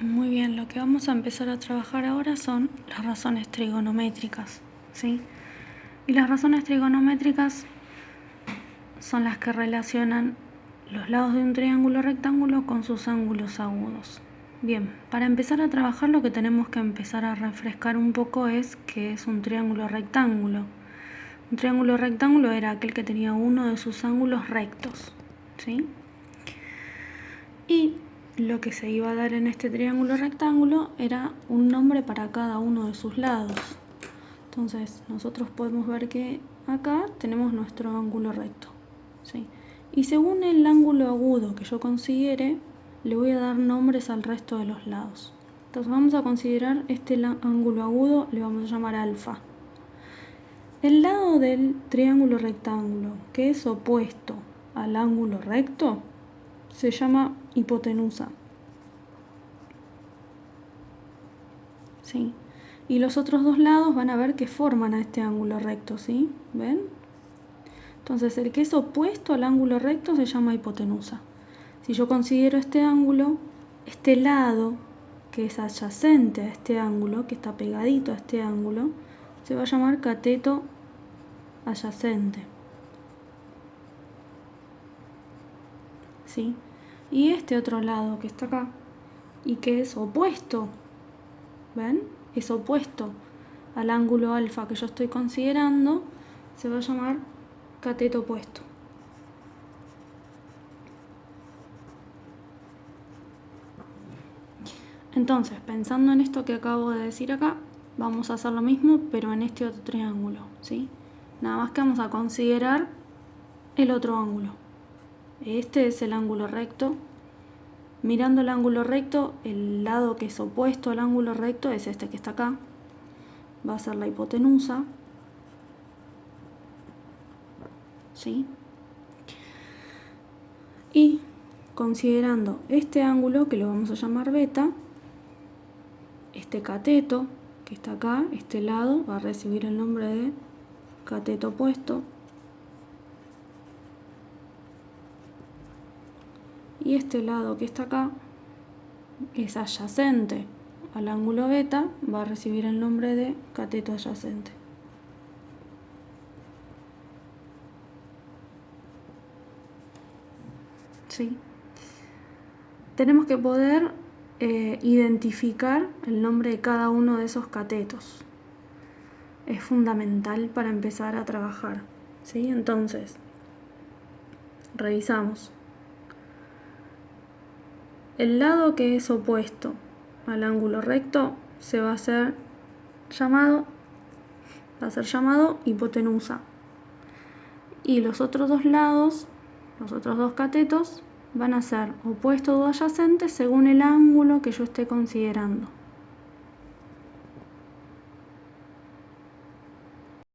Muy bien, lo que vamos a empezar a trabajar ahora son las razones trigonométricas, ¿sí? Y las razones trigonométricas son las que relacionan los lados de un triángulo rectángulo con sus ángulos agudos. Bien, para empezar a trabajar lo que tenemos que empezar a refrescar un poco es qué es un triángulo rectángulo. Un triángulo rectángulo era aquel que tenía uno de sus ángulos rectos, ¿sí? Y lo que se iba a dar en este triángulo rectángulo era un nombre para cada uno de sus lados. Entonces nosotros podemos ver que acá tenemos nuestro ángulo recto, ¿sí? Y según el ángulo agudo que yo considere, le voy a dar nombres al resto de los lados. Entonces vamos a considerar este ángulo agudo, le vamos a llamar alfa. El lado del triángulo rectángulo que es opuesto al ángulo recto se llama hipotenusa. ¿Sí? Y los otros dos lados van a ver que forman a este ángulo recto, ¿sí? ¿Ven? Entonces el que es opuesto al ángulo recto se llama hipotenusa. Si yo considero este ángulo, este lado que es adyacente a este ángulo, que está pegadito a este ángulo, se va a llamar cateto adyacente. ¿Sí? Y este otro lado que está acá y que es opuesto, ¿ven? Es opuesto al ángulo alfa que yo estoy considerando, se va a llamar cateto opuesto. Entonces, pensando en esto que acabo de decir acá, vamos a hacer lo mismo, pero en este otro triángulo, ¿sí? Nada más que vamos a considerar el otro ángulo. Este es el ángulo recto. Mirando el ángulo recto, el lado que es opuesto al ángulo recto es este que está acá. Va a ser la hipotenusa, ¿sí? Y considerando este ángulo, que lo vamos a llamar beta, este cateto que está acá, este lado, va a recibir el nombre de cateto opuesto. Y este lado que está acá es adyacente al ángulo beta, va a recibir el nombre de cateto adyacente. ¿Sí? Tenemos que poder identificar el nombre de cada uno de esos catetos. Es fundamental para empezar a trabajar, ¿sí? Entonces, revisamos. El lado que es opuesto al ángulo recto se va a ser llamado hipotenusa. Y los otros dos lados, los otros dos catetos, van a ser opuestos o adyacentes según el ángulo que yo esté considerando.